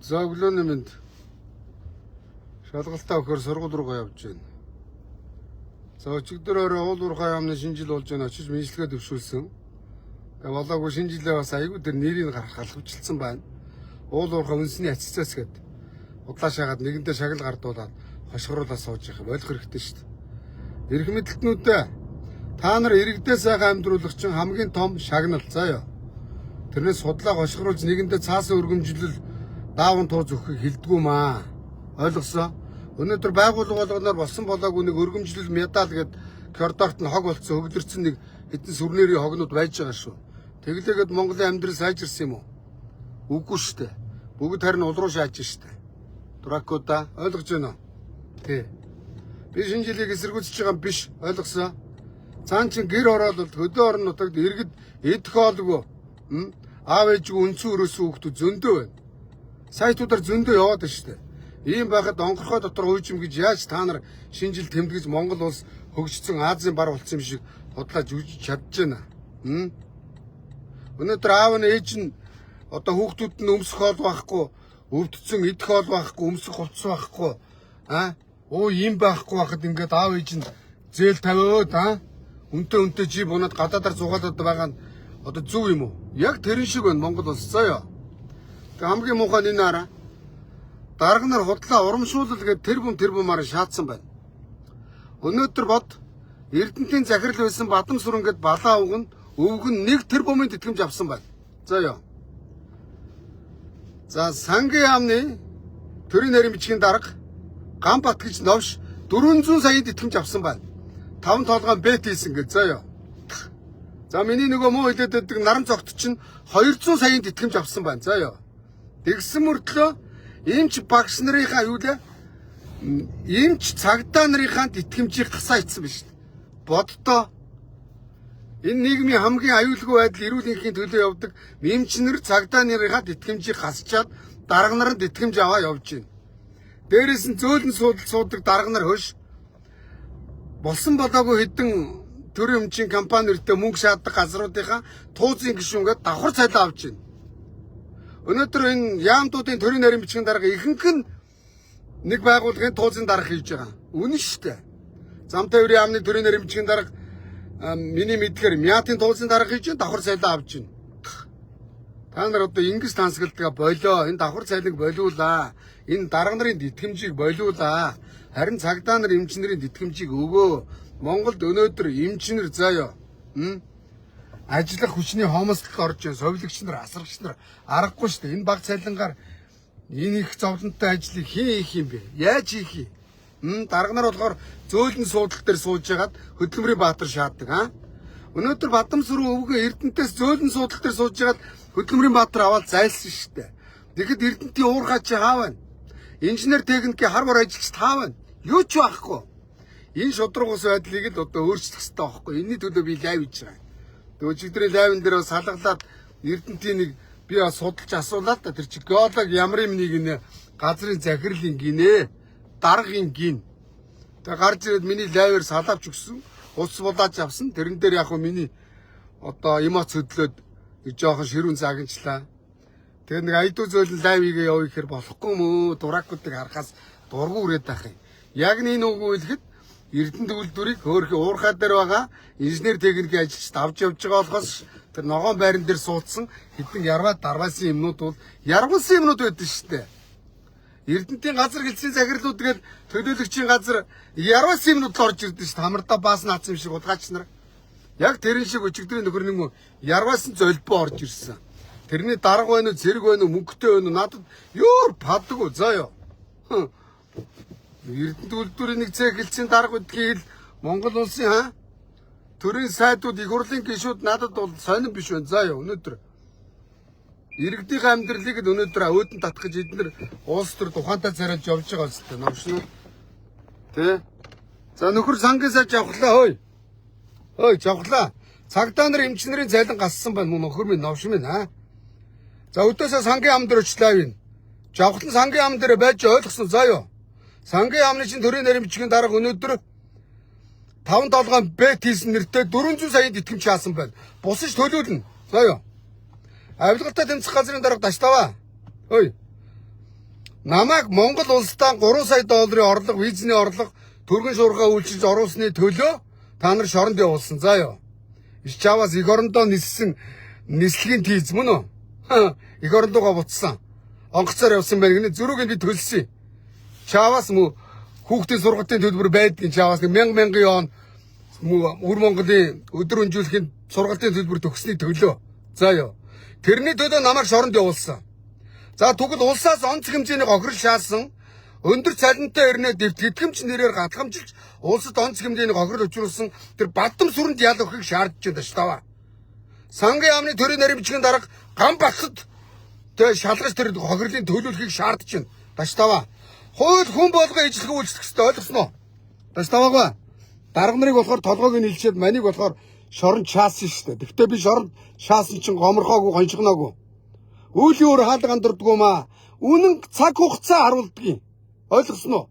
За өглөөний мэнд шалгалтаа өгөхөөр сургууль руугаа явж байна. За өчигдөр уул уурхай яамны шинэ жил болж байна. Очиж мэдлэгээ төвшүүлсэн. Тэгээ болоогүй шинэ жилээ бас айгүй тэр нэрийг гаргах алхавчилсан байна. Уул уурхай үнсний ацицаас гээд удлаа шагаад нэгэндээ шагнал гардуулаад хошгоруулаад сууж явах болох хэрэгтэй шүү дээ. Ирэх мэдлэгтнүүдээ та нар иргэдээ сайхан амьдруулах чинь хамгийн том шагнал заяа. Тэрнээс судлаа хошгоруулж нэгэндээ цаасан өргөмжлөл даавн тууз өгөхийг хэлдэггүй маа. Ойлгосон? Өнөөдөр байгууллага болгоноор болсон болоогүй нэг өргөмжлөл медаль гээд коридорт нь хог болцсон хөвлөрсөн нэг хэдэн сүрнэрийн хогнууд байж байгаа шүү. Тэглээгээд Монголын амьдрал сайжирсан юм уу? Үгүй шүү дээ. Бүгд харин ул руу шааж штэ. Дракода ойлгож байна уу? Тий. Би шинэ жилийг эсэргүүцэж байгаа юм биш. Ойлгосон? Цаан чин гэр ороод хөдөө орон нутагт иргэд идэх хоолгүй. Аав ээжгүй үнцэн өрөөсөн хүүхдүүд зөндөө байна. Сайтуудаар зөндөө яваад байна штэ. Ийм байхад онгорхой дотор уйжим гэж яаж та нар шинэ жил тэмдэглэж Монгол улс хөгжсөн Азийн бар болсон юм шиг бодлоо жүжиж чадж байна. Өнөөдөр аав нь ээж нь одоо хүүхдүүд нь өмсөх хоол байхгүй, өвдцэн идэх хоол байхгүй, өмсөх хувцас байхгүй. Ийм байхгүй байхад ингээд аав ээж нь зээл тавиад үнтэй жи бунаад гадаадаар зугаалаад байгаа нь одоо зөв юм уу? Яг тэрэн шиг байна Монгол улс заяа. Тэг хамгийн муухай нь энэ хараа. Дарга нар худлаа урамшуулал гээд тэрбумаар шаардсан байна. Өнөөдөр бод Эрдэнтийн захирал байсан Бадам сүрэн гээд балаа өвгөн 1 тэрбумын тэтгэмж авсан байна. Заяа. За сангийн яамны төрийн нарийн бичгийн дарга Ганбат гэж новш 400 саяын тэтгэмж авсан байна. 5 толгойн бет хийсэн гэж заяа. За миний нөгөө муу хэлээд байдаг наран цогт чинь 200 саяын тэтгэмж авсан байна. Заяа. Тэгсэн мөртлөө эмч багш нарынхаа юу лээ? Эмч цагдаа нарынхаа тэтгэмжийг гасаа ицсэн биз дээ. Боддоо энэ нийгмийн хамгийн аюулгүй байдал эрүүл энхийн төлөө явдаг эмч нар цагдаа нарынхаа тэтгэмжийг гасчаад дарга наранд тэтгэмж аваа явж байна. Дээрээс нь зөөлөн суудаг дарга нар хөш болсон болоогүй хэдэн төрийн өмчийн компани нэртэй мөнгө шааддаг газруудынхаа туузын гишүүнгээд давхар цайлаа авч байна. Өнөөдөр энэ яамдуудын төрийн нарийн бичгийн дарга ихэнх нь нэг байгууллагын туузын дарга хийж байгаа. Үнэн шүү дээ. Замтай өрийн яамны төрийн нарийн бичгийн дарга миний мэдхээр Мятын туузын дарга хийж давхар цайлаа авч байна. Та нар одоо ингэж тансгалдаг болоо. Энэ давхар цайлыг болиулаа. Энэ дарга нарын тэтгэмжийг болиулаа. Харин цагдаа нар эмчнэрийн тэтгэмжийг өгөө. Монголд өнөөдөр эмчнэр заяа. Ажиллах хүчний хомсдолд орж байгаа совилогч нар, асрагч нар аргагүй шүү дээ. Энэ баг цалингаар энэ их зовлонтой ажлыг хийх юм бэ? Яаж хийх юм? Дарга нар болохоор зөөлөн суудлал дээр сууж ягаад хөдөлмөрийн баатар шааддаг. Өнөөдөр Бадам сүрэн өвгөн Эрдэнтээс зөөлөн суудлал дээр сууж ягаад хөдөлмөрийн баатар аваад зайлсан шүү дээ. Тэгэхэд Эрдэнтийн уурхай чи хаавна. Инженер техникийн харвар ажилч таавна. Юу ч байхгүй. Энэ шудраг ус байдлыг л одоо өөрчлөх хэрэгтэй байхгүй. Энэний төлөө би лайв хийж байгаа. Өчигдрийн лайвн дээр бас салгалаад Эрдэнтийн нэг би бас судалж асуулаа та тэр чи геолог ямар юм нэг нэ газрын захирлын гинэ даргын гин. Тэгээ гарч ирээд миний лайвэр салаавч өгсөн. Ус булааж авсан. Тэрэн дээр яг миний одоо эмоц хөдлөөд нэг жоохон ширүүн загинчлаа. Тэгээ нэг айдуу зөөлөн лайв хийгээ явъя гэхээр болохгүй мөө дуракуудыг харахаас дургу үрээд байх юм. Яг энэ үг хэлэхэд Эрдэнэт үйлдвэрийг хөөрхөн уурхай дээр байгаа инженер техникийн ажилчид авч явж байгаа болохоос тэр ногоон байран дээр суудсан хэдэн ярваа дарваасан юмнууд бол яргуулсан юмнууд байдаг шүү дээ. Эрдэнэтийн газар хэлцээ захирлууд гээд төлөөлөгчийн газар ярваасан юмнууд л орж ирдэ шүү дээ. Хамардаа баас наацсан юм шиг удгаач нар. Яг тэрэн шиг өчигдрийн нөхөр нэг ярваасан золбоо орж ирсэн. Тэрний дарга байна уу, зэрэг байна уу, мөнгөтэй байна уу надад ёор паддаггүй заяа. Эрдэнэт үйлдвэрийн нэг цэг хэлцэн дарга гэдгийг л Монгол улсын төрийн сайдууд их хурлын гишүүд надад бол сонирн биш байна. Заяа өнөөдөр иргэдийн амьдралыг л өнөөдөр өөдөн татах гэж эдгээр улс төр тухайнтай царайлж явж байгаа үстэй новшноо. Тэ? За нөхөр сангийн сайд явхлаа хөөе. Явхлаа. Цагдаа нар эмчнэрийн цайлан гассан байна мөн нөхөр минь новш минь За өдөөсөө сангийн ам дээр очлаа. Жавхлан сангийн ам дээр байж ойлгосон заяа. Сангийн яамны чинь төрийн нарийн бичгийн дарга өнөөдөр 5 толгойн бет хийсэн нэртэй 400 саяын тэтгэмж хаасан байна. Бусаж төлөөлнө. Заяа. Авилгалтай тэмцэх газрын дарга таштаваа. намайг Монгол улсдаа 3 сая долларын орлого, визний орлого, төргөн шуурхаа үйлчилж оруулсны төлөө та нар шоронд явуулсан. За ёо. Чаваас эх орондоо ниссэн нислэгийн тийз мөн үү? Эх орондоо буцсан. Онгоцоор явсан байх гэнэ зөрүүг нь би төлсөн. Чаваас мө хүүхдийн сургалтын төлбөр байдгийн чаваас 1000 он Өр Монголын өдөр өнжүүлэхийн сургалтын төлбөр төгссний төлөө. За ёо. Тэрний төлөө намайг шоронд явуулсан. За тэгвэл улсаас онц хэмжээний гохирол шаасан өндөр цалинтай ирнэ тэтгэмж нэрээр гадхамжилж улсад онц хэмжээний гохирол учруулсан тэр бадам сүрэнд ял өгөхийг шаардж байна ш таваа. Сангийн яамны төрийн нарийн бичгийн дарга гам багсад тэр шалгаж тэр гохирлын төлөвлөхийг шаардж байна. Даш таваа. Хууль хүн болгоо ижлэх үйлчлэх хэрэгтэй ойлгосноо. Даш таваагаа. Дарга нарыг болохоор толгойг нь илчээд манийг болохоор шоронд шаасан шүү дээ. Тэгвэл би шоронд шаасан чинь гоморхоогүй гончгоноогүй. Үүлийн өөр хаалга андардгүй маа. Үнэн цаг хугацаа харуулдгийг. Ойлгосноо.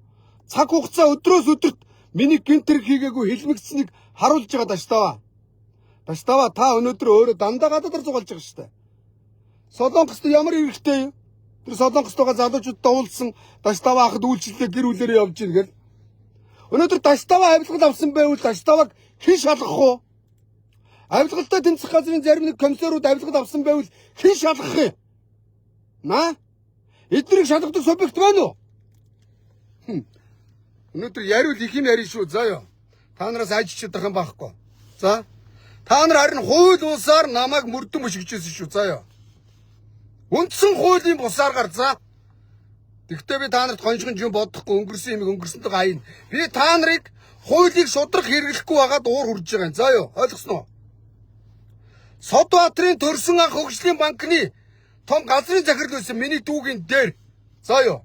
Цаг хугацаа өдрөөс өдөрт миний гинтэр хийгээгүй хэлмэгцсэнийг харуулж байгаа даш таваа. Даш таваа та өнөөдөр өөрөө дандаа гадаад зугаалж байгаа шүү дээ. Солонгост ямар хэрэгтэй юм? Тэр Солонгостойгоо залуучуудтай уулзсан даш таваа ахад үйлчлэлээ гэр бүлээрээ явж ийн гэл. Өнөөдөр даш таваа авилгал авсан байвал даш тавааг хэн шалгах вэ? Авилгалтай тэмцэх газрын зарим нэг комиссарууд авилгал авсан байвал хэн шалгах юм? Наа? Эднийг шалгадаг субъект байна уу? Өнөөдөр яриул их юм ярина шүү. За ёо. Та нараас ажиж чадах юм байхгүй. За. Та нар харин хууль улсаар намайг мөрдөн бушигчээсэн шүү. За ёо. Үндсэн хуулийн бусаар гар за. Тэгвэл би та нарт гоншгон юм бодохгүй өнгөрсөн юм өнгөрсөнтэй гайна. Би та нарыг хуулийг шудрах хэрэглэхгүй байгаад уур хурж байгаа юм. За ёо. Ойлгосноо? Содбаатрын төрсөн анх хөгжлийн банкны том газрын захирал байсан миний дүүгийн дээр. За ёо.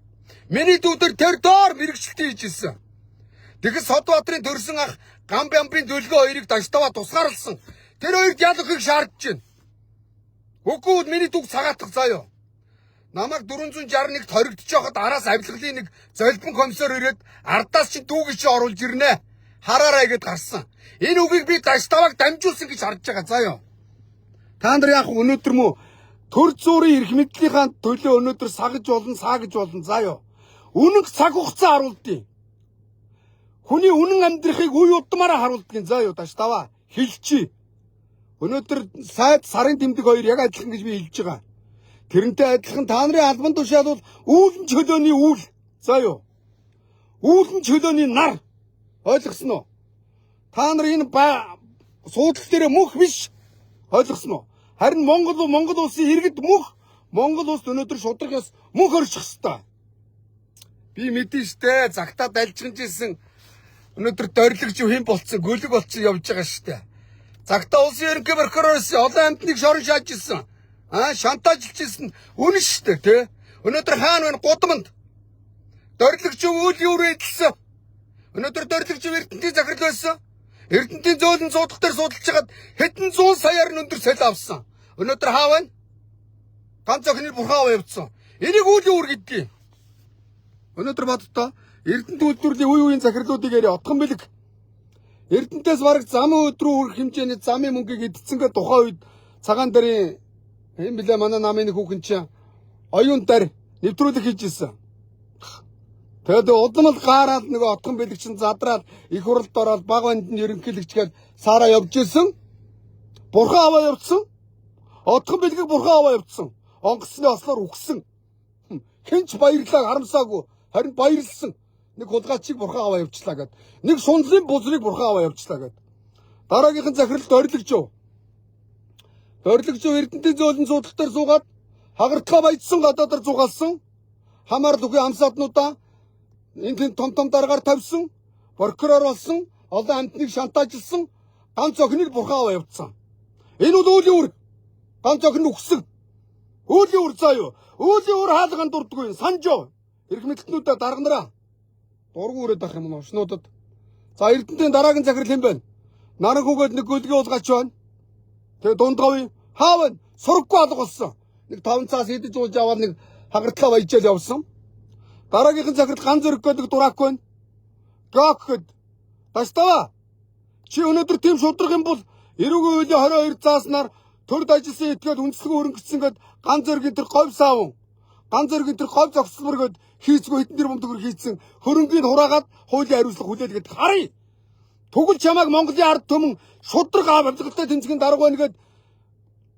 Миний дүүдэр тэр доор мэрэгчлэлтийн хийжсэн. Тэгэхээр Содбаатрын төрсөн ах Гамбямбын төлгөө хоёрыг даш таваа тусгаарлсан. Тэр хоёрд ял өгөхийг шаардж байна. Үгүй миний дүүг цагаатах заяа. Намайг 461-т хоригдож байхад араас авилгалын нэг золбон комиссар ирээд ардаас чи дүүг чи оруулж ирнэ. Хараарай гэд гарсан. Энэ үгийг би даш тавааг дамжуулсан гэж харж байгаа заяа. Та нар яг өнөөдөр мө төр зүрийн эрх мэдлийнхаа төлөө өнөөдөр сагж болно, саагж болно заяа. Үнэн цаг хугацаа харуулдیں۔ Хүний үнэн амьдрахыг үе удмаараа харуулдیں۔ Заяа даш таваа хэлчихье. Өнөөдөр сайд сарын тэмдэг хоёр яг адилхан гэж би хэлж байгаа. Тэрнтэй адилхан та нарын албан тушаал бол үүлэн чөлөөний үйл. Заяа. Үүлэн чөлөөний нар. Ойлгосноо? Та нар энэ суудлал дээр мөх биш. Ойлгосноо? Харин Монгол улсын иргэд мөх. Монгол улс өнөөдөр шудрагаас мөнх орчих хэвээр. Би мэдэн штэ загтаад альжганжсэн өнөөдөр дорилогч хэн болцсон гөлөг болцсон явж байгаа штэ. Загтаа улсын ерөнхий прокуророос олон амтныг шорон шааж ирсэн. Шантажлж ирсэн үнэн штэ тий. Өнөөдөр хаана вэ гудамд дорилогч үйл юурэ эдэлсэн. Өнөөдөр дорилогч Эрдэнэтийн захирал байсан. Эрдэнэтийн зөөлөн суудлах дээр судалж хагаад хэдэн зуун саяар нь өндөр солио авсан. Өнөөдөр хаа вэ? Ганц охины бурхан аваа явцсан. Энийг үйл юур гэдгийг. Өнөөдөр боддоо Эрдэнэт үйлдвэрлэлийн үе үеийн захирлуудыг яри отхон бэлэг. Эрдэнэтээс бараг замын өдрөө хүрэх хэмжээний замын мөнгийг эдцэнгээ тухайн үед цагаан дарын юм билээ манай намын нэг хүүхэн чинь оюун дээр нэвтрүүлэг хийж ирсэн. Тэгээд удамл гаараад нөгөө отхон бэлэг чинь задраад их хурлд ороод баг банд нь ерөнхийлөгчгээд саараа явж ирсэн. Бурхан аваа явцсан. Отхон бэлгийг бурхан аваа явцсан. Онгоцны ослоор үхсэн. Хинч баярлаа харамсаагүй. Харин баярлсан. Нэг хулгайчийг бурхан аваа явчлаа гэд. Нэг сунлын бузрыг бурхан аваа явчлаа гэд. Дараагийнхан захирал дорилогчов. Дорилогчов Эрдэнэтийн зөөлөн суудлах дээр суугаад хагартгаа баяжсан гадаадаар зугаалсан. Хамаар бүхий амсаатнуудаа энэ том дараагаар тавьсан. Прокурор болсон. Олон амтныг шантажлсан. Ганц охиныг бурхан аваа явцсан. Энэ бол үлийн үр. Ганц охин үхсэн. Үлийн үр заяа. Үлийн үр хаалганд дурдгүй. Санжоо. Эрх мэдлэгнүүдэд дарга нараа. Дургу өрөөд ах юм овшнуудад. За Эрдэнэтийн дараагийн захирал хэм байна? Наран хүүгээд нэг гөлгийн уулгач байна. Тэгээ дундгавь хаа байна? Сураггүй алга болсон. Нэг 5 цаас идэж ууж аваад нэг хагартлаа баяжаал явсан. Дараагийнхан захирал ганц зөрөг гэдэг дурак байна. Гок гэд. Даш таваа. Чи өнөөдөр тийм шудраг юм бол эрүүгийн үеийн 22 зааснаар төрд ажилласан этгээд үндэслэг өрөнгөцсөн гэд ганц зөрөгийн тэр говь саавн. Ганц зөрөгийн тэр говь зогсмор гэд хийцгүй хэдэн тэрбум төгрөг хийцэн хөрөнгөний хураагаад хуулийн хариуцлага хүлээл гэдэг харъя. Тэгвэл чамайг Монголын ард түмэн шудраг авалгатай тэмцгийн дарга байна гэд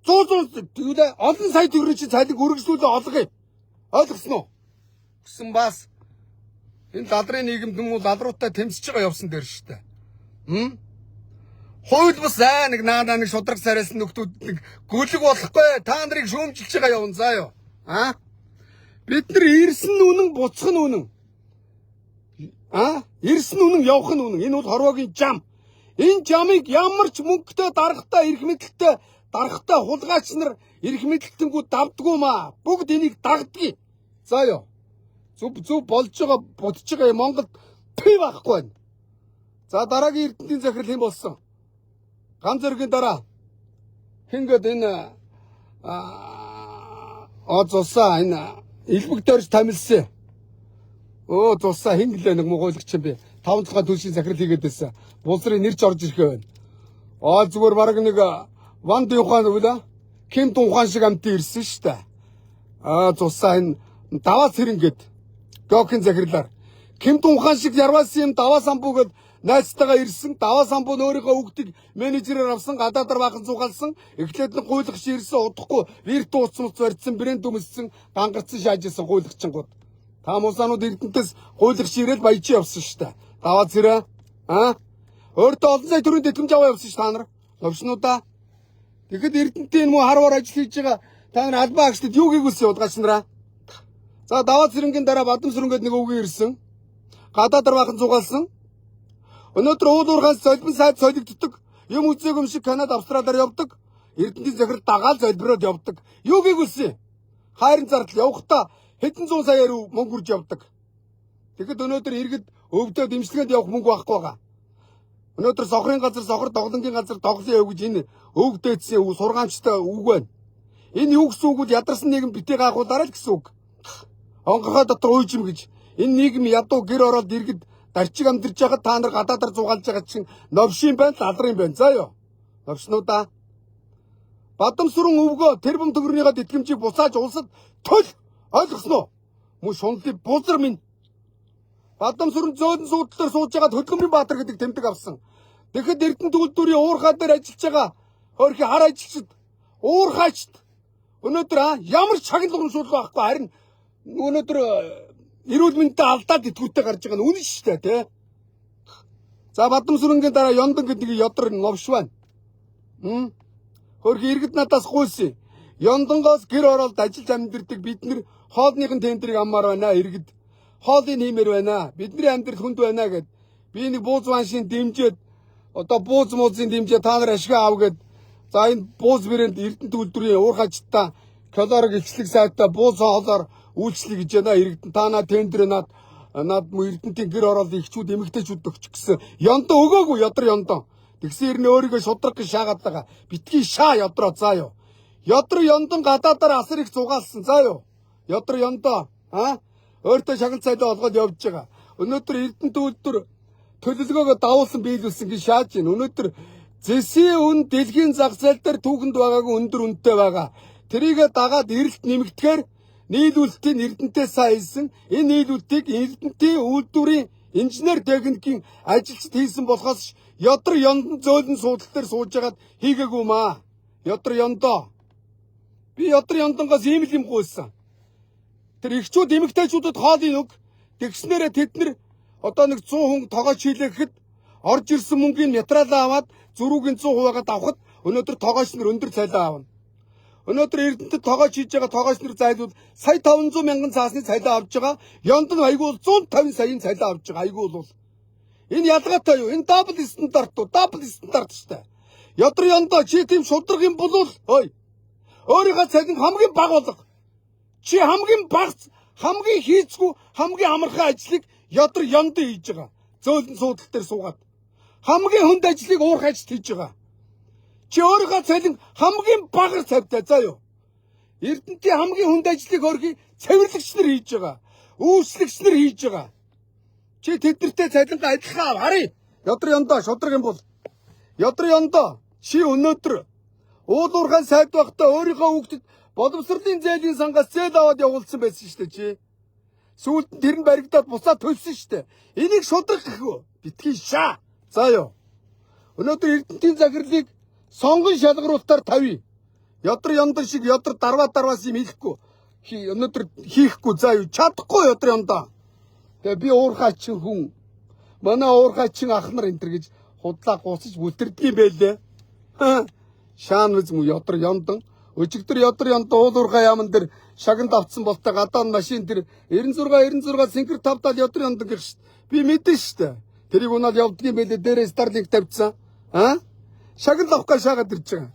100 тэгвэл олон сая төгрөгийн чинь цалин үргэлжлүүлээ олгоё. Ойлгосон уу? Гэсэн бас энэ ладрын нийгэмд юм уу ладруутай тэмцэж байгаа явсан дээр шүү дээ. Хууль бус нэг наадаа нэг шудраг сараас нөхдүүд нэг гүлэг болохгүй та нарыг шүүмжилж байгаа явна заа юу. Бид нар ирсэн үнэн буцах нь үнэн. Ирсэн үнэн явах нь үнэн. Энэ бол хорвоогийн жам. Энэ жамыг ямар ч мөнгөтэй даргатай эрх мэдэлтэй даргатай хулгайч нар эрх мэдэлтэнгүү давдггүй маа. Бүгд энийг дагдгийг. За юу. Зүв болж байгаа будж байгаа Монголд пи байхгүй байна. За дараагийн эрдэнтийн захирал хэн болсон? Ганц зэргийн дараа хингэд энэ зусаа энэ элбэгдэрж тамилсан. Зусаа хинглээ нэг муугуулагч юм бэ. 5 цагаан төлшийн захирал хийгээд байсан. Булсрын нэрч орж ирэхээ байна. Зүгээр бараг нэг Ван Дюхан үгүй Ким Тунхан шиг амтын ирсэн шүү дээ. Зусаа энэ даваа цэрэнгэд Гокин захирлаар Ким Тунхан шиг ярвасан юм даваа самбуугээд найзтайгаа ирсэн. Даваа самбуу өөрийнхөө хүүхдийг менежерээр авсан, гадаадаар бахан зугаалсан. Эхлээд нь гуйлагч ирсэн, удахгүй вирт ууцмц барьсан, брэнд өмссөн, гангарцсан шаажсан гуйлагчингууд. Та мусаанууд эрдэнтээс гуйлагч ирээд баяжи явсан шүү дээ. Даваа цэрэ. Өөртөө олон сая төгрөгийн тэтгэмж аваа явсан шүү та нар. Новшнуудаа. Тэгэхэд эрдэнтийн муу харваар ажил хийж байгаа та нар албаа агчдад юу хийгүүлсэн удгаач нараа. За даваа цэрэнгийн дараа бадам сүрэнгээд нэг өвгөн ирсэн. Гадаадаар бахан зугаалсан. Өнөөдөр уулуурхаас солбон сайд солигддог. Юм үзээг юм шиг Канада, Австралиар явдаг. Эрдэнтийн захирал дагаал залбираад явдаг. Юу хийгүүлсэн? Хайрын зардал явахдаа хэдэн зуун саяар мөнгө хүрж явдаг. Тэгэхэд өнөөдөр иргэд өвдөд имчилгээнд явах мөнгө байхгүй байгаа. Өнөөдөр сохрын газар, сохор тоглонгийн газар тоглоё яв гэж энэ өвгдөөдсөн сургаамжтай үг байна. Энэ юу гэсэн үг вэ? Ядарсан нийгэм битээ гайхуулаарай л гэсэн үг. Онгохоо дотор уйжим гэж. Энэ нийгэм ядуу гэр ороод иргэд дарчиг амьдарч байхад та нар гадаадаар зугаалж байгаа чинь новшин байна, лалрын байна. За ёо. Новшнуудаа. Бадам сүрэн өвгөө тэрбум төгрөгийнхаа тэтгэмжийг буцааж улсад төл ойлгосон уу? Мөн шунлын бузар минь. Бадам сүрэн зөөлөн суудлаар сууж байгаа Хөдөлмөрийн Баатар гэдэг тэмдэг авсан. Тэгэхэд Эрдэнэ төгөлдөрийн уурхай дээр ажиллаж байгаа хөрхи хар ажилчид уурхайчд өнөөдөр ямар ч шагнал урамшуул байхгүй харин өнөөдөр эрүүл мэндэд алдаад итгүүтээ гарч байгаа нь үнэн шүү дээ тий. За бадам сүрэнгийн дараа Ёндон гэдэг ёдор новш байна. Хөрхи иргэд надаас гуйсан. Ёндонгоос гэр оролт ажиллаж амьдэрдэг бид нэр хоолныхын тендерийг аммаар байна иргэд. Хоолыг нэмэр байна. Бидний амьдрал хүнд байна гэд. Би нэг бууз ваншийн дэмжээд одоо бууз муузын дэмжээ та нар ашиг аав гэд. За энэ бууз брэнд Эрдэнэ төгөлдрийн уурхайчтай калориг илчлэг сайтаа бууз хоолоор үйлчлэе гэж байна. Иргэдэн та наа тендер над Эрдэнэтийн гэр оролт ихчүүд эмэгтэйчүүд өгч гэсэн. Ёндо өгөөгүй ёдор ёндо. Тэгсэн ирнэ өөрийгөө шудраг гэж шаагаад байгаа. Битгий шаа ёдроо заа юу. Ёдор ёндон гадаадаар асар их зугаалсан заа юу. Ёдор ёндо өөртөө шагнал цайлаа олгоод явж байгаа. Өнөөдөр Эрдэнэ төгөлдөр төлөвлөгөөгөө давуулсан биелүүлсэн гэж шааж байна. Өнөөдөр зэсийн үн дэлхийн зах зээл дээр түүхэнд байгаагүй өндөр үнэтэй байгаа. Тэрийгэ дагаад эрэлт нэмэгдэхээр нийлүүлэлтийн Эрдэнэтэй сайн хийсэн. Энэ нийлүүлэлтийг Эрдэнэтийн үйлдвэрийн инженер техникийн ажилчид хийсэн болохоос ёдор ёндон зөөлөн суудлал дээр сууж байгаад хийгээгүй маа. Ёдор ёндоо. Би ёдор ёндонгоос ийм л юм гуйсан. Тэр ихчүүд эмэгтэйчүүдэд хоолыг өг. Тэгснээрээ тэд нар одоо нэг 100 хүн тоогооч хийлэхэд орж ирсэн мөнгөний материалаа аваад зөрүүгийн 100%-аад авахд өнөөдөр тоогооч нар өндөр цалин аавна. Өнөөдөр Эрдэнэтэд тоогооч хийж байгаа тоогооч нар зайлуул сая 500 мянган цаасны цалин авж байгаа. Ёндон айгуул 150 саяын цалин авж байгаа. Айгуул бол. Энэ ялгаатай юу? Энэ дабл стандарт уу? Дабл стандарт шүү дээ. Ёдор ёндоо чи тийм шудраг юм болвол ой. Өөрийнхөө цалин хамгийн бага болго. Чи хамгийн багц, хамгийн хийцгүй, хамгийн амархан ажлыг ёдор ёндоо хийж байгаа. Зөөлөн суудлал дээр суугаад. Хамгийн хүнд ажлыг уурхайч хийж байгаа. Чи өөрийнхөө цалин хамгийн багаар цавтай заа юу. Эрдэнэтийн хамгийн хүнд ажлыг өөрхий цэвэрлэгч нар хийж байгаа. Үүслэгч нар хийж байгаа. Чи тэднэртэй цалингаа адилхан харъя. Ёдор ёндоо шудраг юм бол. Ёдор ёндоо чи өнөөдөр уулуурхай сайд багтаа өөрийнхөө хүүхдэд боловсролын зээлийн сангаас зээл аваад явуулсан байсан шүү дээ чи. Сүүлд нь тэр нь баригдаад буцаад төлсөн штэ. Энийг шудрах гэхүү. Битгий шаа. За ёо. Өнөөдөр Эрдэнэтийн захирлыг сонгон шалгаруултаар тавья. Ёдор ёндор шиг ёдор дарваас юм хийхгүй. Өнөөдөр хийхгүй заа юу. Чадахгүй ёдор ёндоо. Тэгээ би уурхайчин хүн. Манай уурхайчин ах нар энэ төр гэж худлаа гуцаж бүлтэрдгийм байлээ. Шаан үз мө ёдор ёндон. Өчигдөр ёдор ёндоо уулуурхай яамн дээр шагнад авцсан болтой гадаан машин тэр 96 синкер тавтал ёдор ёндон гэх шít. Би мэдэн штэ. Тэрийг унаад явдгийн байлээ дээрээ Starlink тавьчихсан. Шагнал авах шаагаад ирж байгаа.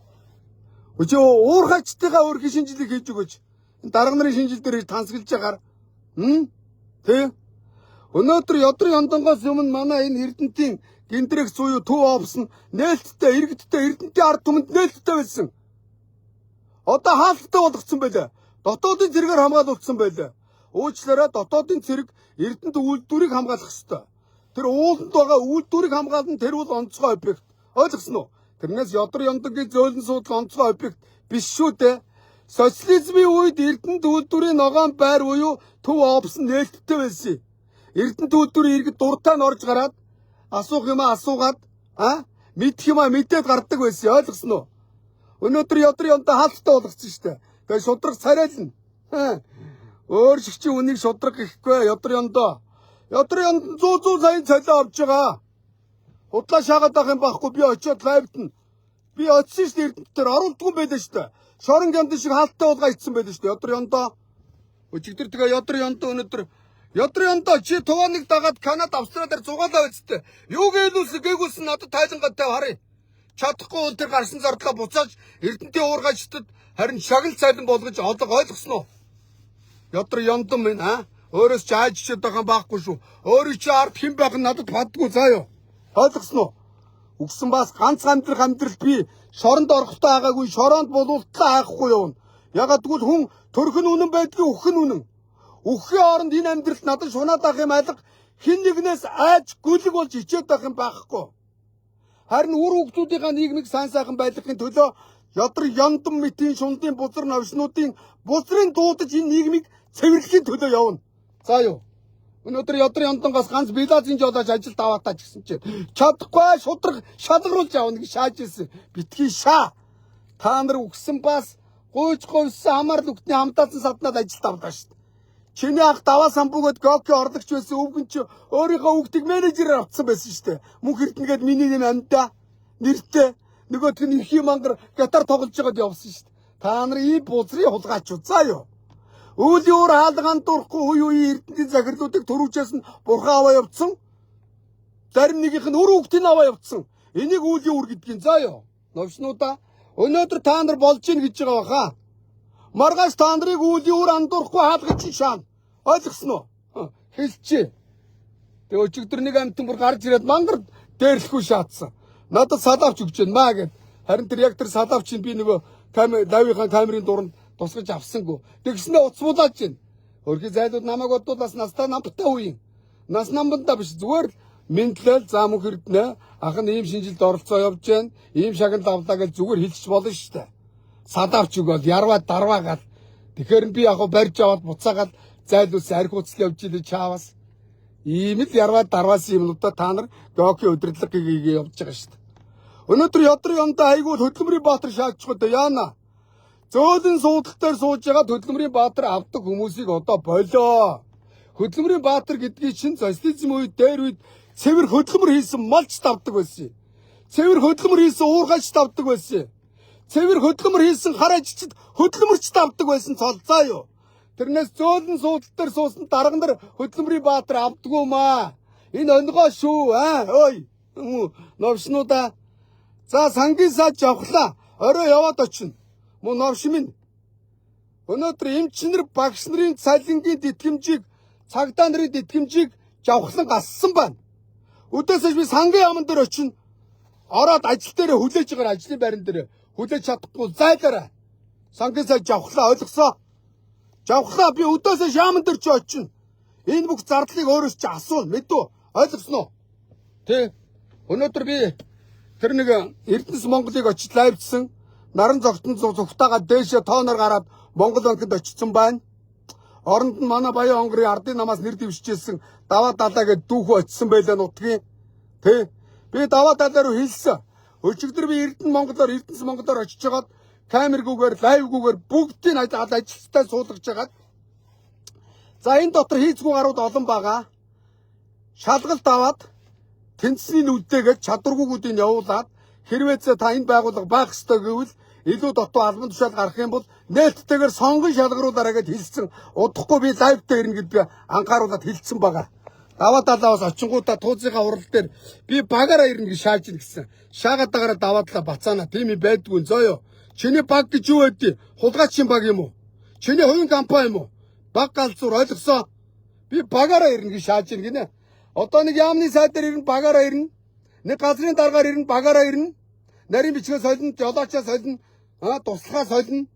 Өчөө уурхайчтайгаа өөрхийн шинжилгээ хийж өгөөч. Дарга нарын шинжил дээр тансаглаж байгаа. Тэ? Өнөөдөр ёдор ёндонгоос өмнө манай энэ Эрдэнэтийн гиндрэх зуюу төв офс нь нээлттэй иргэдтэй Эрдэнэтийн ард түмэнд нээлттэй байсан. Одоо хаалттай болгоцсон байлаа. Дотоодын зэрэгээр хамгаалагдсан байлаа. Уучлаарай дотоодын зэрэг Эрдэнэт үйлдвэрийг хамгаалах ёстой. Тэр ууланд байгаа үйлдвэрийг хамгаална тэр бол онцгой объект. Ойлгосноо уу? Тэрнээс ёдор ёндогийн зөөлөн суудлын онцгой объект биш шүү дээ. Социализмын үед Эрдэнэт үйлдвэрийн ногоон байр буюу төв офс нь нээлттэй байсан. Эрдэнэт үйлдвэрийн иргэд дуртай нь орж гараад асуух юм асуугаад мэдэх юм мэдээд гардаг байсан. Ойлгосноо уу? Өнөөдөр ёдор ёндоо хаалттай болгоцсон шүү дээ. Тэгээ шудраг царайлна. Өөр шиг чи үнийг шудраг гэхгүй ёдор ёндоо. Ёдор ёнд 100 сая цалин авч байгаа. Худлаа шаагаад авах юм байхгүй би очиод лайвтна. Би очсон шүү дээ Эрдэнэт дээр оруулдгүй байлаа шүү дээ. Шорон гямд шиг хаалттай уулгаа ицсэн байлаа шүү дээ. Ёдор ёндоо. Өчигдөр тэгээ ёдор ёндоо өнөөдөр ёдор ёндоо чи тугааныг дагаад Канада Австралиар зугаалаа үсттэй. Юу гээгүүлсэн надад тайлангатай харъя. Чадахгүй өнтер гарсан зардлаа буцааж Эрдэнэтийн уургайчдад харин шагнал цайлан болгож ойлгосноо. Ёдор ёндон минь өөрөөс ч ааж ичээд байгаа байхгүй шүү. Өөрөө чи ард хэн байх нь надад бадгүй заа юу. Ойлгосноо. Үгсэн бас ганц амьдрал би шоронд орохдоо агаагүй шороонд болуултлаа хайхгүй явна. Ягаад гэвэл хүн төрх нь үнэн байдгийг үх нь үнэн. Үххийн оронд энэ амьдралд надад шунаад авах юм алга хин нэгнээс айж гүлэг болж ичээд байх юм байхгүй. Харин үр хүүхдүүдийн нийгмийг сайн сайхан байлгахын төлөө ёдор ёндон мэтийн шундын бузар новшнуудын бузрын дуудаж энэ нийгмийг цэвэрлэхийн төлөө явна. За юу. Өнөөдөр ёдор ёндонгоос ганц билазын жолооч ажилд аваатаа ч гэсэн чинь чадахгүй шудраг шалгаруулж явна гэж шааж ирсэн. Битгий шаа. Та нар үгсэн бас гуйж говьсан хамаар нүгтний хамтаасан саднаад ажилд авлаа шүү дээ. Чиний ах даваа самбуугод гокки орлогч байсан өвгөн чи өөрийнхөө үгтийг менежерээр авцсан байсан шүү дээ. Мөнх эрдэнэгээд миний нэм амьдаа нэртэй нөгөөх нь их мангар гитар тоглож байгаад явсан шүү дээ. Та нар ийм бузрын хулгайчуд заа юу. Үүлийн уур хаалгаанд дурахгүй үе Эрдэнэтийн захирлуудыг төрүүлжээс нь бурхан аваа явцсан. Зарим нэгийнх нь өр үгтийг аваа явцсан. Энийг үүлийн үр гэдгийг заа юу. Новшнуудаа өнөөдөр та нар болж ийн гэж байгаа баха. Маргааш та нарыг үүлийн үр андуурахгүй хаалгаж шаана. Ойлгосноо? Хэлчихэ. Тэгээ өчигдөр нэг амтан бүр гарч ирээд мангар дээрлэхгүй шаацсан. Надад салаавч өгч байна маа гэд. Харин тэр яг тэр салаавч би нөгөө лавийнхаа камерын дуранд тусгаж авсангүй. Тэгснээ уцмуулаач байна. Хөрхий зайлууд намайг бодуулаас настаа намтай үеийн. Нас намбандаа биш зүгээр л мэдлэл зам хөрднэ. Ах нь ийм шинжилд оролцоо явж байна. Ийм шагнал авлаа гэж зүгээр хэлчих болно шүү дээ. Садавч өгөөл ярваа дарваагаал. Тэгэхээр би яг барьж аваад буцаагаад зайлуус архиуцл явж илээ чаавас. Ийм л ярваа дарваас юмнуудаа та нар геоки удирдлага хийгээ явж байгаа шүү дээ. Өнөөдөр ёдор ёндоо айгуул Хөдөлмөрийн Баатар шааччиход яана. Зөөлөн суудлах дээр сууж байгаа Хөдөлмөрийн Баатар авдаг хүмүүсийг одоо болоо. Хөдөлмөрийн Баатар гэдгийг чинь социализм үед дээр үед цэвэр хөдөлмөр хийсэн малч тавдаг байсан. Цэвэр хөдөлмөр хийсэн уургайч тавдаг байсан. Цэвэр хөдөлмөр хийсэн хар ажичд хөдөлмөрч тавдаг байсан цолзаа юу. Тэрнээс зөөлөн суудлал дээр суусан дарга нар Хөдөлмөрийн Баатар авдаггүй маа. Энэ онгоо шүү ой. Новшнуудаа. За сангийн саж явхлаа. Орой яваад очино. Мөн новш минь. Өнөөдөр эмчнэр багш нарын цалингийн тэтгэмжийг цагдаа нарын тэтгэмжийг жавхлан гассан байна. Өдөөсөө би сангийн яамн дээр очино. Ороод ажил дээр хүлээж байгаа ажлын байран дээр хүлээж чадахгүй зайлаарай. Сангийн саж жавхлаа ойлгосоо. Жавхлаа би өдөөсөө яамн дээр ч очино. Энэ бүх зардлыг өөрөөс чи асуун мэдв ойлгосноо. Тэ. Өнөөдөр би тэр нэг Эрдэнэс Монголыг очиж лайвчсан. Наран зогтон зүгтаагаа дээшээ тооноор гараад Монгол банкнд очсон байна. Оронд нь манай Баян хонгорын ардын намаас нэр дэвшижсэн даваа далаа гэд дүүхөө очсон байлаа нутгийн. Тэ? Би даваа далаа руу хэлсэн. Өчигдөр би Эрдэнэс Монголоор очиж хагаад камергүүгээр, лайвгүүгээр бүгдийг ажилттай суулгаж хагаад за энэ дотор хийцгүй гарууд олон байгаа. Шалгалт аваад тэнцсний нүдтэйгээд чадваргүйгүүдийг явуулаад хэрвээ та энэ байгууллага байх ёстой гэвэл илүү дотоо албан тушаал гарах юм бол нээлттэйгээр сонгон шалгаруулаарай гэд хэлсэн. Удахгүй би лайвтай ирнэ гэд би анхааруулад хэлсэн байгаа. Даваа далаас очингуудаа туузынхаа урал дээр би багаараа ирнэ гэж шааж ин гэсэн. Шаагаад дагараа даваа далаа бацаана. Тийм юм байдгүй зөөё. Чиний баг гэж юу байдгийг? Хулгайчин баг юм уу? Чиний хувийн компани юм уу? Баг галзуур ойлгосоо. Би багаараа ирнэ гэж шааж ин гинэ. Одоо нэг яамны сайд дээр ирнэ багаараа ирнэ. Нэг газрын даргаар ирнэ багаараа ирнэ. Нарийн бичгээ солино, жолоочоо солино, туслахаа солино.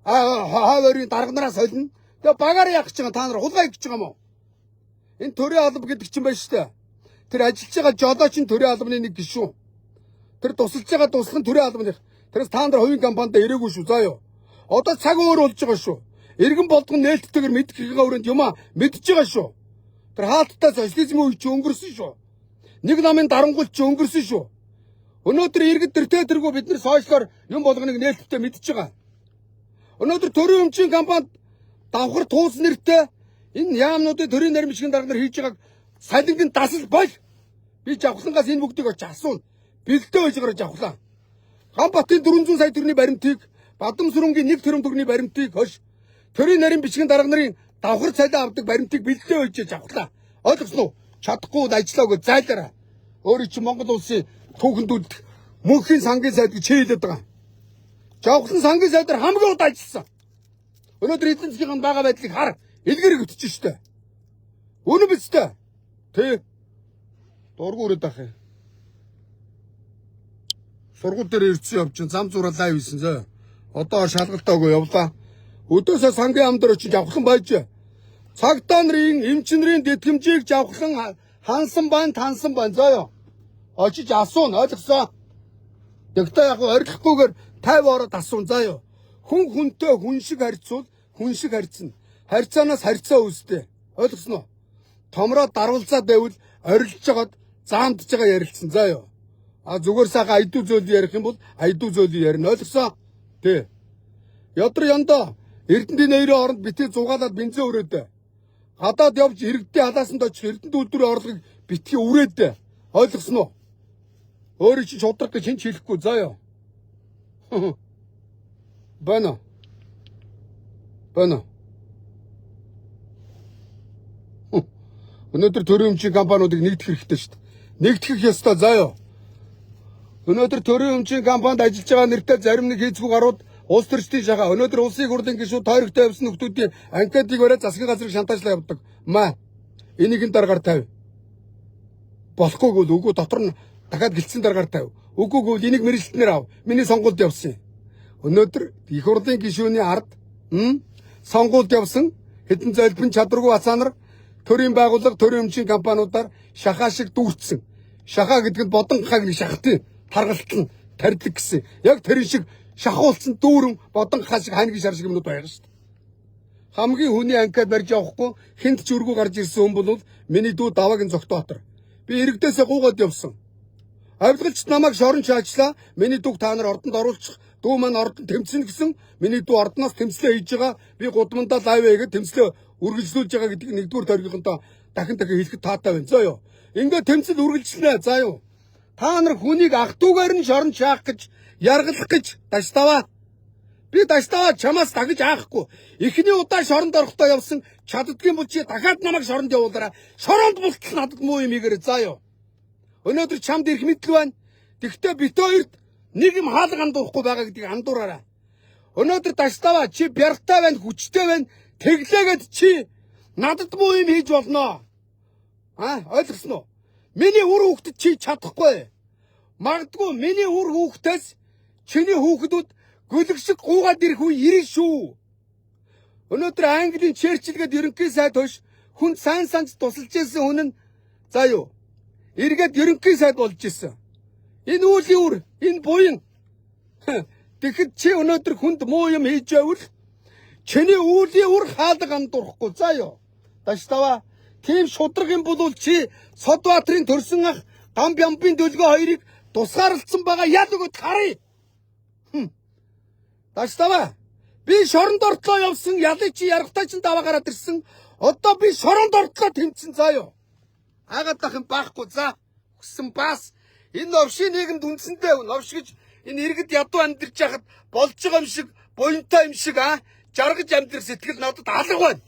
Хааврын дарганараа солино. Тэгээ багаараа яах гэж байгаа та нар хулгай гэж байгаа юм уу? Энэ төрийн алба гэдэг чинь байна шүү дээ. Тэр ажиллаж байгаа жолооч нь төрийн албаны нэг гишүүн. Тэр тусалж байгаа туслах нь төрийн албаны. Тэрээс та нар хувийн компанид ирээгүй шүү заа юу. Одоо цаг өөр болж байгаа шүү. Иргэн болдгон нээлттэйгээр мэдэх хийгээ өрөөнд юмаа мэдж байгаа шүү. Тэр хаалттай социализмын үе чи өнгөрсөн шүү. Нэг намын дарангуул чи өнгөрсөн шүү. Өнөөдөр иргэд тэргүй бид нар сошиалоор юм болгоныг нээлттэй мэдж байгаа. Өнөөдөр төрийн өмчийн компанид давхар туус нэртэй энэ яамнуудын төрийн нарийн бичгийн дарга нар хийж байгааг салингийн дасал бол би жавхлангаас энэ бүгдийг очиж асууна. Бэлдээ байж гараад жавхлаа. Ганбатын 400 сая төгрөгийн баримтыг, Бадам сүрэнгийн 1 тэрбум төгрөгийн баримтыг хош төрийн нарийн бичгийн дарга нарын давхар цалин авдаг баримтыг бэлдээ байж жавхлаа. Ойлгосноо уу? Чадахгүй ажиллаа гэж зайлаараа. Өөрийн чинь Монгол улсын түүхэндүүд мөнхийн сангийн сайд гэж хэлээд байгаа. Жавхлан сангийн сайдаар хамгийн удаа ажилласан. Өнөөдөр эзэн засгийн байгаа байдлыг хар. Илгэр өгч штэ. Үнэн биз дээ. Тэ. Дургу өрөөд ах юм. Сургууль дээр ирсэн явж зам зураа лайв хийсэн зөө. Одоо шалгалтаагүй явлаа. Өдөөсөө сангийн ам дээр очиж авахлан байж. Цагдаа нарын, эмчнэрийн тэтгэмжийг авахлан хансан байн тансан байн зөө. Очиж асууна ойлгосоо. Тэгтээ яг орилохгүйгээр 50 ороод асуун заа юу. Хүн хүнтэй хүн шиг харьцуул, хүн шиг харьцна. Харьцаанаас харьцаа үүсдэг. Ойлгосноо. Томроо дарвалзаад байвал орилж жагаад заамдж байгаа ярилцсан заа юу. Зүгээр сайхан айдуу зөөлөн ярих юм бол айдуу зөөлөн ярина. Ойлгосоо. Тэ. Ядар яндаа Эрдэнэний нэрийн оронд битээ зугаалаад бензин өрөөд. Гадаад явж иргэдийн халаасанд очиж Эрдэнэт үйлдвэрийн орлогыг битгий үрээд. Ойлгосноо. Өөрөө чи шудраг гэж хэн ч хэлэхгүй заа юу. Бана. Өнөөдөр төрийн өмчийн компаниудыг нэгдэх хэрэгтэй шүү дээ. Нэгдэх ёстой заа юу. Өнөөдөр төрийн өмчийн компанид ажиллаж байгаа нэртэй зарим нэг хийцгүй гарууд улс төрчдийн шагаа. Өнөөдөр улсын хурлын гишүүд тойрогтой явсан нөхдүүдийн анкетыг бариад засгийн газрыг шантажлаа явуулдаг. Энийг энэ дараагаар тавь. Болохгүй бол үгүй дотор нь дахиад гэлцсэн дараагаар тавь. Үгүй бол энийг мэрэгчлэнээр ав. Миний сонгуульд явсан. Өнөөдөр их хурлын гишүүний ард сонгуульд явсан хэдэн золбин чадваргүй ацаанар төрийн байгууллага, төрийн өмчийн компаниудаар шахаа шиг дүүрцсэн. Шахаа гэдэг нь бодон хаг нэг шахтын таргалтан тарилэг гэсэн. Яг тэр шиг шахуулсан дүүрэн бодон хаа шиг хайнгийн шар шиг юмнууд байгаа шүү дээ. Хамгийн хүний анкет барьж явахгүй хинт ч өргөө гарч ирсэн хүн бол миний дүү Даваагийн Зогтоотор. Би иргэдээсээ гуугаад явсан. Авилгалч намайг шорон шаачлаа. Миний дүүг та нар ордонд оруулчих. Дүү маань ордонд тэмцэнэ гэсэн. Миний дүү ордноос тэмцлээ хийж байгаа. Би гудамдаа лайв хийгээд тэмцлээ үргэлжлүүлж байгаа гэдгийг нэгдүгээр тойргийнхонтой дахин хэлэхэд таатай байна. Зөө юу. Ингээд тэмцэл үргэлжлэнэ. За юу. Та нар хүнийг ах дүүгээр нь шорон шаах гэж яргалах гэж дашдаваа. Би дашдаваа чамаас дагж аахгүй. Эхний удаа шоронд орохдоо явсан чаддгийн бол чи дахиад намайг шоронд явуулаарай. Шоронд бултал надад муу юм ийгэрэ. За юу. Өнөөдөр чамд ирэх мэдл байна. Тэгвэл бит хоёрт нэг юм хаалга андуурахгүй байгаа гэдгийг андуураарай. Өнөөдөр дашдаваа чи бяртай байна, хүчтэй байна. Тэглээгээд чи надад муу юм хийж болно. Ойлгосноо уу? Миний үр хүүхдэд чи чадахгүй. Магадгүй миний үр хүүхдээс чиний хүүхдүүд гөлөгшиг гуугаад ирэх үе ирнэ шүү. Өнөөдөр Английн Черчилль гээд ерөнхий сайд хойш хүн сайн санж тусалж ирсэн хүн нь за юу? Эргээд ерөнхий сайд болж ирсэн. Энэ үүлийн үр, энэ буян. Тэгэхэд чи өнөөдөр хүнд муу юм хийж байвал чиний үүлийн үр хаалга андуурахгүй заа юу. Таштава тийм шудраг юм бол чи Содбаатарын төрсөн ах Гамбямбын дөлгөө хоёрыг тусгаарлцсан байгаа ял өгöd харъя. Таштава би шоронд ортлоо явсан ялыг чи ярахтай чин даваа гараад ирсэн. Одоо би шоронд ортлоо тэмцэн заа юу. Агаад ах юм байхгүй за. Хүссэн бас энэ новшийн нийгэмд үндсэндээ новш гэж энэ иргэд ядуу амьдарч яхад болж байгаа юм шиг буянтай юм шиг жаргаж амьдрэх сэтгэл надад алга байна.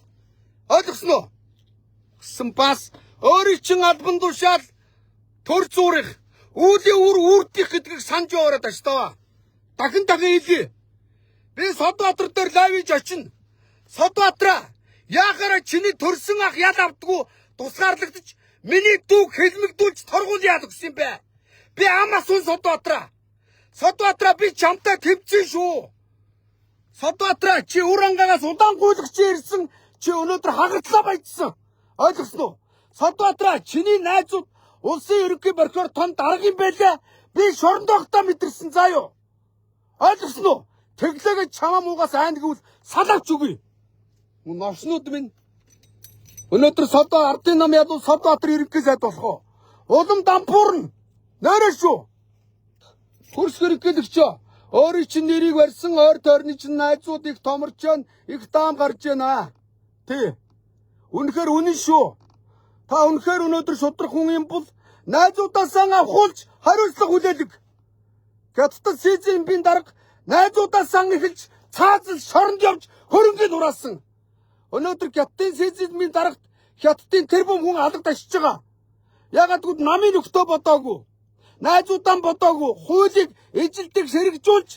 Ойлгосноо? Хүссэн бас өөрийн чин албан тушаал төр зуурах үүлийн үр үрдих гэдгийг санаж яваарай таштаа. Дахин хэлье. Би Содбаатар дээр лайвж очино. Содбаатараа яахаараа чиний төрсөн ах ял авдггүй тусгаарлагдаж миний дүүг хэлмэгдүүлж торгуул яадаг гэсэн бэ? Би амаас үн Содбаатараа. Содбаатараа би чамтай тэмцэн шүү. Содбаатараа чи урангаас удаан гуйлагч ирсэн чи өнөөдөр хагартлаа баяжсан. Ойлгосноо? Содбаатараа чиний найзууд улсын ерөнхий прокурор том дарга юм байлаа. Би шоронд байхдаа мэдэрсэн заа юу. Ойлгосноо? Тэглээгээ чамаа муугаас айн гэвэл салаач үгүй. Новшнууд минь өнөөдөр ардын нам ядуу Содбаатар ерөнхий сайд болох. Улам дампуурна. Нэрэ шүү. Төрс хэрэглэгчөө өөрийн чинь нэрийг барьсан ойр тойрны чинь найзууд их томорч जैन их даам гарч байна. Тий. Үнэхээр үнэн шүү. Та үнэхээр өнөөдөр шудрах хүн юм бол найзуудаасаа авахулж хариуцлага хүлээлэг. Гэтэл СЗМ-ийн дарга найзуудаасаа эхэлж цаазал шоронд явж хөрөнгөний дураасан. Өнөөдөр Хятадын СЗМ-ийн дарагт Хятадын тэрбум хүн алга ташиж байгаа. Ягаад гэвэл намын нөхдөө бодоогүй. Найзуудаа бодоогүй. Хуулийг эжилдэг сэргжүүлж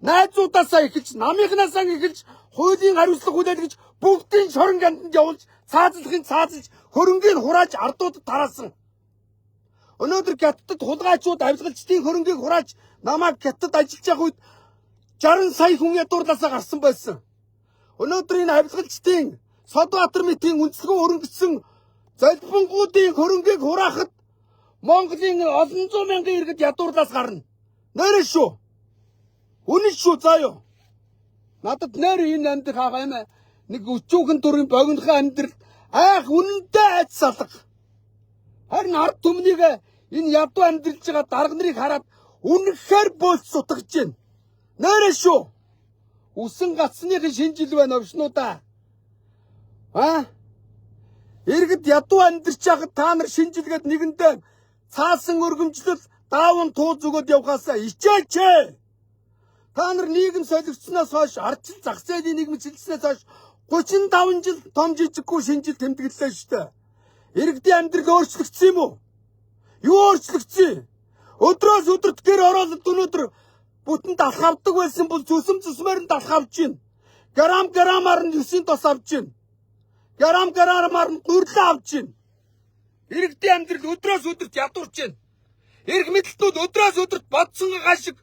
найзуудаасаа эхэлж намынхнаасаа эхэлж хуулийн хариуцлага хүлээлгэж бүгдийн шорон ганданд явуулж цаазалж хөрөнгөний хурааж ардуудад тараасан. Өнөөдөр Хятадд хулгайчууд авилгалчдын хөрөнгийг хурааж намайг Хятадд ажиллаж явах үед 60 сая хүн ядуурлаасаа гарсан байсан. Өнөөдөр энэ авилгалчдын Содбаатар мэтийн үндэслэгөө хөрөнгөсөн залбингуудын хөрөнгийг хураахад Монголын олон зуун мянган иргэд ядуурлаас гарна. Нэрэ шүү. Үнэн шүү заа юу. Надад нэр энэ амьдрах байгаа юм. Нэг өчүүхэн төрийн богинохын амьдрал үнэндээ айц салга. Харин ард түмнийг энэ ядуу амьдралж байгаа дарга нарыг хараад үнэхээр бөөлж сутгаж байна. Нэрэ шүү. Үсэн гацсныхын шинжил байна овшнуудаа. Иргэд ядуу амьдарч байхад та нар шинжилгээд нэгэндээ цаасан өргөмжлөл даавн тууз өгöd явхаасаа ичээч. Та нар нийгэм солигдсноос хойш ардчил зах зээлийн нийгэм чилснээс хойш 35 жил том жижиггүй шинжил тэмдэглэлээ шүү дээ. Иргэдийн амьдрал өөрчлөгдсөн юм уу? Юу өөрчлөгдсөн? Өдрөөс өдөрт гэр оролт өнөөдөр бүтэн далах авдаг байсан бол зүсмээр нь далах авч гин. Грамаар нь 9-ийн тос авч гин. Грамаар нь гүрлээ авч гин. Иргэдийн амьдрал өдрөөс өдөрт ядуурч гин. Ирэг мэдлэлтүүд өдрөөс өдөрт бодсон гашиг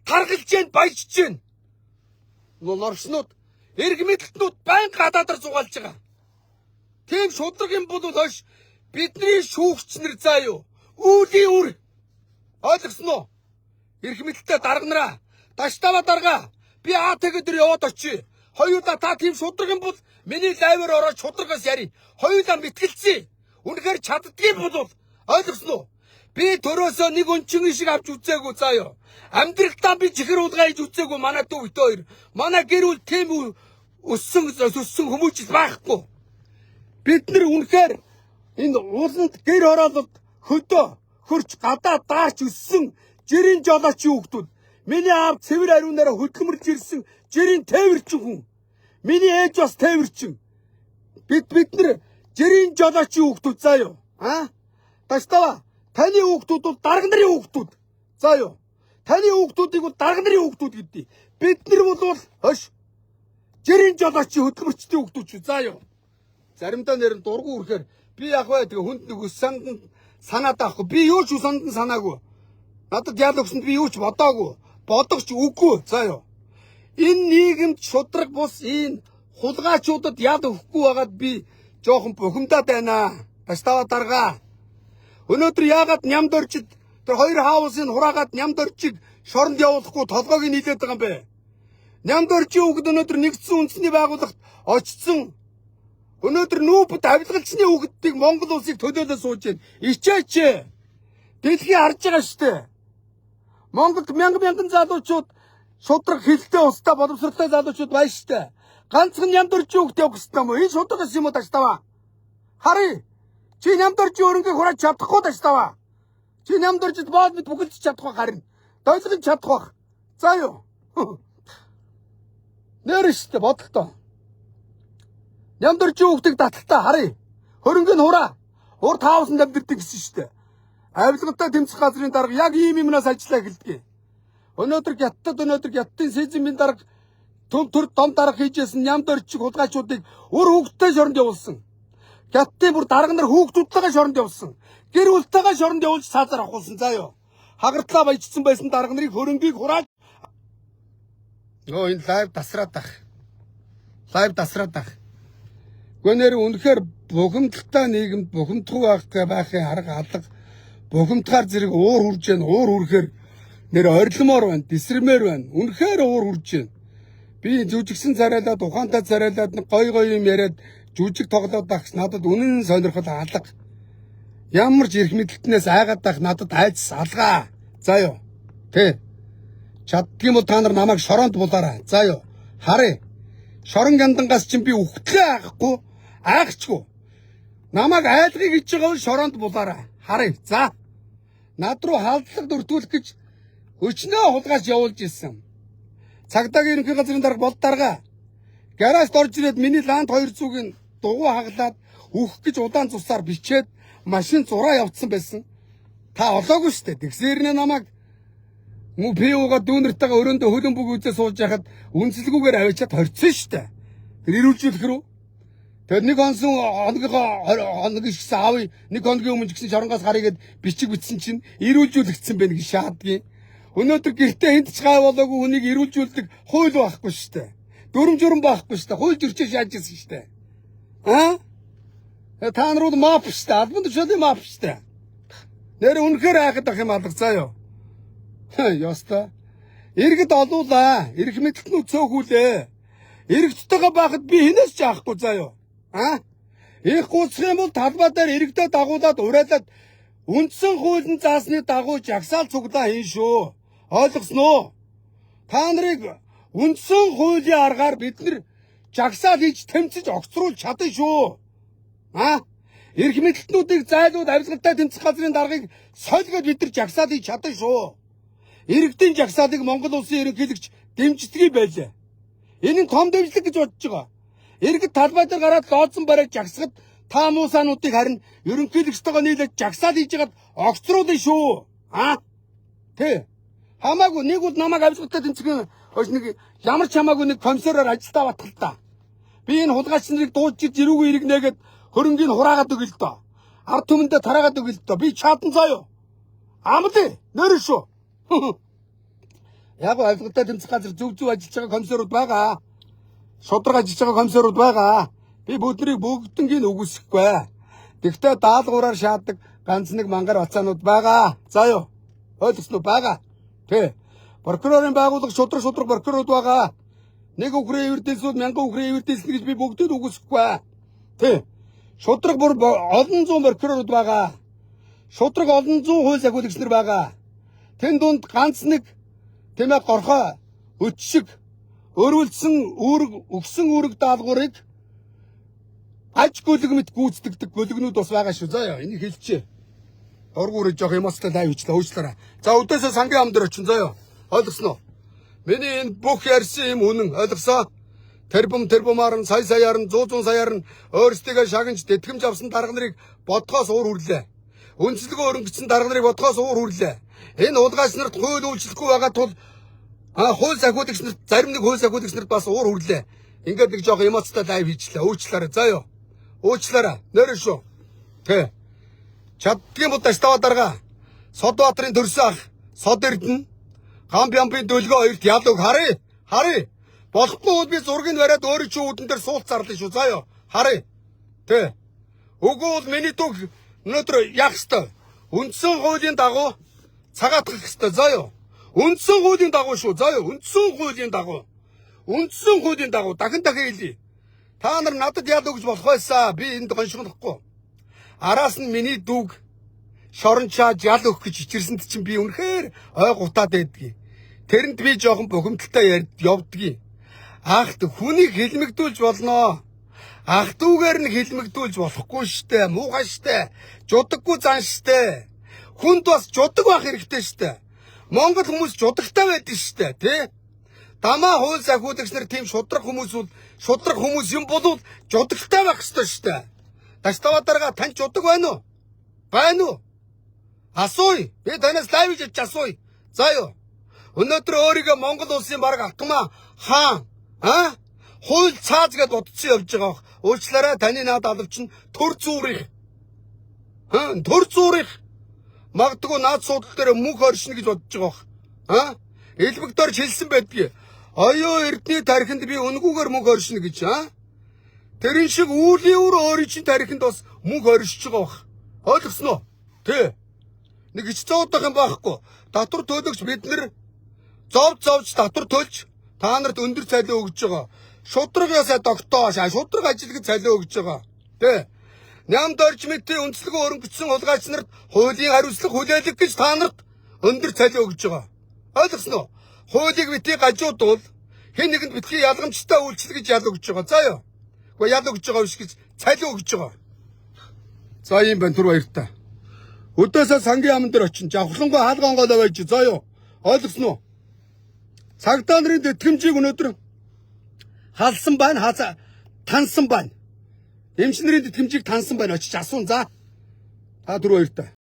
таргалж гин, баяжж гин. Норснууд ирэг мэдлэлтүүд байн гадаадаар зугаалж байгаа. Тийм шудраг юм бол хойш бидний шүүгч нар заа юу. Үүлийн үр. Ойлгосноо? Ирэх мэдлэлтэй дарга нараа таштава дарга би тэгээд яваад очие. Хоёулаа та тийм шудраг юм бол миний лайваар ороод шудрагаас яри. Хоёулаа мэтгэлцээ. Үнэхээр чаддгийн бол ойлгосноо? Би төрөөсөө нэг өнчин шиг авч үзээгүй заа юу. Амьдралдаа би чихэр уулгаж үзээгүй манай дүү ит хоёр. Манай гэр бүл тийм өссөн хүмүүжил байхгүй. Бид нар үнэхээр энэ ууланд гэр ороод хөдөө хөрч гадаа даарч өссөн жирийн жолоочийн хүүхдүүд. Миний аав цэвэр ариунаараа хөдөлмөрлж ирсэн жирийн тээвэрчин хүн. Миний ээж бас тээвэрчин. Бид нар жирийн жолоочийн хүүхдүүд заа юу. Таштава таны хүүхдүүд бол дарга нарын хүүхдүүд. Заа юу. Таны хүүхдүүдийг бол дарга нарын хүүхдүүд гэдээ. Бид нар бол хош жирийн жолоочийн хөдөлмөрчдийн хүүхдүүд шүү. Заа юу. Заримдаа нэр нь дургу үрхээр би яг бай тэгээ хүнд нэг ус санд санаад авахгүй. Би юу ч санд санаагүй. Надад ял өгсөнд би юу ч бодоогүй. Бодогч үгүй. Заа юу. Энэ нийгэмд шудраг бус энэ хулгайчуудад ял өгөхгүй байгаад би жоохон бухимдаад байна. Таштава дарга. Өнөөдөр яагаад нямд орчид тэр хоёр хаалсын хураагаад нямд орчиг шоронд явуулахгүй толгойг нийлээд байгаа юм бэ? Нямд орчин хүүхэд өнөөдөр нэгдсэн үндэсний байгууллагт очсон. Өнөөдөр нүүбд авилгалчны хүүхдүүдийг Монгол улсыг төлөөлөө сууж байна. Ичээч. Дэлхий харж байгаа штэ. Монголд мянган залуучууд шудраг хилтэй устдаа боловсролтой залуучууд байна штэ. Ганцхан нямд орчин хүүхдээ явах ёстой юм уу? Энэ шудрагс юм уу таштава? Харъя. Чи нямд орчин өрөнгөийг хурааж чадахгүй таштава. Чи нямд орчид боод мэд бүгэлж чадахгүй харин. Дойлгож чадахгүй. За юу. Нэрштэй бодлоо. Нямд орчин хүүхдийг таталтаа харъя. Хөрөнгөний хураа. Урд хаусанд амьдэрдэг гэсэн штэ. Авилгалтай тэмцэх газрын дарга яг ийм юмнаас ажиллаа эхэлдэг. Өнөөдөр гяттын сезимийн дарга төр дом дарга хийжсэн нямд орчиг хулгайчуудыг үр хүүхдтэй шоронд явуулсан. Гяттын бүр дарга нар хүүхдүүдтэйгээ шоронд явуулсан. Гэр бүлтэйгээ шоронд явуулж цаазаар авахулсан. За юу. Хагартлаа баяжсан байсан дарга нарыг хөрөнгийг хурааж. Энэ лайв тасраад ах. Гүнээр үнэхээр бухимдалтай нийгэмд бухимдахгүй байхын арга алга. Бухимдахаар зэрэг уур хурж байна. Уур хүрхээр нэр орилмоор байна. Дисрэмээр байна. Үнэхээр уур хурж байна. Би жүжигсэн царайлаад ухаантай царайлаад гой юм яриад жүжиг тоглоод багс надад үнэн сонирхол алга. Ямар ч эрх мэдэлтнээс айгаад байх надад айц алгаа. За юу. Тэ. Чаддгийм бол та нар намайг шоронд булаарай. За юу. Харъя. Шорон гяндангаас чинь би үхтлээ айхчгүй. Намайг айлгыг хийж байгаа бол шоронд булаарай. Харъя. За. Над руу халдлага дүртүүлэх гэж өчнөө хулгайч явуулж ирсэн. Цагдаагийн ерөнхий газрын дарга бол дарга. Гаражд орж ирээд миний ланд 200-ийн дугуй хаглаад үхэх гэж удаан цусаар бичээд машин зураа явцсан байсан. Та олоогүй штэ. Тэгсэрнэ намайг ПУ-га дүүнэртэйгээ өрөөндөө хөлөн бүг үзээ сууж яхад үнсэлгүйгээр авчиад хорцсон штэ. Тэр ирүүлжүүлэх рүү. Тэр нэг хоног шигсэн аавь нэг хоногийн өмнө гисэн шоронгоос гарыгээд бичиг бичсэн чинь ирүүлжүүлэгдсэн байх гэж шаадгийн. Өнөөдөр гэртээ энд ч гай болоогүй хүнийг ирүүлжүүлдэг хууль байхгүй штэ. Дүрм журм байхгүй штэ. Хууль зөрчиж яаж ирсэн штэ. Та нарууд мап штэ. Албан тушаалын мап штэ. Нэр үнэхээр айхад ах юм алга заа юу. Яста. Иргэд олуулаа. Ирэх мэдлэлтнүүд цөөхүүлээ. Иргэдтэйгээ байхад би хинээс ч аахгүй заа юу. Их гуцх юм бол талбай дээр иргэдээ дагуулад урайлаад үндсэн хуулийн заасны дагуу жагсаал цуглаа хийн шүү. Ойлгосноо? Та нарыг үндсэн хуулийн аргаар бид нар жагсаал хийж тэмцэж огцруулж чадна шүү. Эрх мэдлэлтнүүдийг зайлууд авилгалтай тэмцэх газрын даргыг сольгоод бид нар жагсаал хийж чадна шүү. Иргэдийн жагсаалыг Монгол улсын ерөнхийлөгч дэмждэг байлаа. Энэ нь том дэмжлэг гэж бодож байгаа. Иргэд талбай дээр гараад лооцсон барайг жагсахад та муусаануудыг харин ерөнхийлөгчтэйгээ нийлээд жагсаал хийж ягаад огцруулна шүү. Тэ. Хамаагүй нэг бол намайг авилгалтай тэмцэх нэг ямар ч хамаагүй нэг комиссараар ажилдаа батгал та. Би энэ хулгайч нарыг дуулж ирж ирүүгүй иргэнэгээд хөрөнгийг хураагаад өгөл тоо. Ард түмэндээ тараагаад өгөл тоо. Би чадан заяо. Амлаа. Нэр шүү. Яг авилгалтай тэмцэх газар зөв ажиллаж байгаа комиссарууд байгаа. Шудраг ажиллаж байгаа комиссарууд байгаа. Би бүгднийг бүгднийг үгүйсэхгүй. Тэгвэл даалгавраар шаадаг ганц нэг мангар бацаанууд байгаа. За юу. Ойлгосноо байгаа. Тэ. Прокурорын байгууллага шудраг прокурорууд байгаа. Нэг үхрийн эвэрдэлсүүд мянган үхрийн эвэрдэлсэн гэж би бүгдийг үгүйсэхгүй. Тэ. Шудраг бүр олон зуун прокурорууд байгаа. Шудраг олон зуун хууль захиулагч нар байгаа. Тэн дунд ганц нэг тэмээ горхоо өчшиг өрүүлсэн өгсөн үүрэг даалгаврыг аж гүлгэмт гүйцэтгэдэг гүлгнүүд бас байгаа шүү. За яа энийг хэлчихье. Дургуурж жоох юмстай лайв хийчлээ уучлаарай. За өдөөсөө сангийн ам дээр очин заяа. Ойлгосноо? Миний энэ бүх ярьсан юм үнэн ойлгосоо? Тэрбумаар нь саяар нь 100 саяар нь өөрсдөө шагнаж тэтгэмж авсан дарга нарыг бодгоос уур хүрлээ. Үндэслэгөө өрөнгөцсөн дарга нарыг бодгоос уур хүрлээ. Энэ улгайч нарт хууль үйлчлэхгүй байгаа тул хууль захиулагч нарт зарим нэг хууль захиулагч нарт бас уур хүрлээ. Ингээд нэг жоох эмоцтой лайв хийчлээ. Уучлаарай. За юу. Уучлаарай. Нэр шүү. Тэ. Чаддгийн бод таштава дарга. Содбаатарын төрсөн ах. Сод эрдэнэ. Гамбямбын дөлгөө хоёрт ялууг харъя. Болохгүй бол би зургийг бариад өөрөө чи үүдэн дээр суулт зарлаа шүү. За юу. Харъя. Тэ. Үгүй бол миний төг өнөөдөр яах ёстой. Үндсэн хуулийн дагуу цагаатгах ёстой. За юу. Үндсэн хуулийн дагуу шүү. За юу. Үндсэн хуулийн дагуу. үндсэн хуулийн дагуу дахин хэлье. Та нар надад яад өгч болох байсаа. Би энд гоншгохгүй. Араас нь миний дүүг шорончааж ял өгөх гэж ичирсэнд чинь би үнэхээр ой гутаад байдгийг. Тэрэнд би жоохон бухимдалтай явдгийг. Ах хүнийг хэлмэгдүүлж болно. Ах дүүгээр нь хэлмэгдүүлж болохгүй штэ. Муухай штэ. Жудаггүй зан штэ. Хүнд бас жудаг байх хэрэгтэй штэ. Монгол хүмүүс жудагтай байдаг штэ, тий? Дамаа хууль захиулагч нар тийм шудраг хүмүүс юм болвол жудагтай байх ёстой штэ. Таштава дарга тань жудаг байна уу? Байна уу? Асууя. Би танаас лайв хийж асууя. За юу. Өнөөдөр өөрийгөө Монгол улсын баг автмаа хаан хууль цааз гэд бодцсон явж байгаа. Уучлаарай таны наад алавч нь төр зүрих. Төр зүрих. Магадгүй наад суудал дээр мөнх оршино гэж бодож байгаа. Элбэгдорж хэлсэн байдгийг. Оёо эрдний тархинд би үнгүүгээр мөнх оршино гэж. Тэрэн шиг үүлийн өөрийн чинь тархинд бас мөнх оршиж байгаа бах. Ойлгосноо? Тэ. Нэг хичцоодох юм байхгүй. Татвар төлөгч бид нар зовж татвар төлж та нарт өндөр цалин өгж байгаа. Шудраг ясаа тогтоож, шудраг ажилгад цалин өгж байгаа. Тэ. Ням дорж мэтийн үндэслэгийн өрөнгөцсөн хулгайч нарт хуулийн хариуцлага хүлээлгэх гэж та нарт өндөр цалин өгж байгаа. Ойлгосноо? Хуулийг битгий гажуудвал хэн нэгэнд битгий ялгамжтай үйлчлэл гэж ял өгж байгаа. За юу. Гэхдээ ял өгж байгаа биш гэж цалин өгж байгаа. За юм байна түр баяртай. Өдөөсөө сангийн аман дээр очин. Жавхлангой хаалгангой байж. За юу. Ойлгосноо? Цагдаа нарын тэтгэмжийг өнөөдөр халсан байна, тансан байна. Эмчнэрийн тэтгэмжийг тансан байна. Очиж асуун за. Та түр баяртай.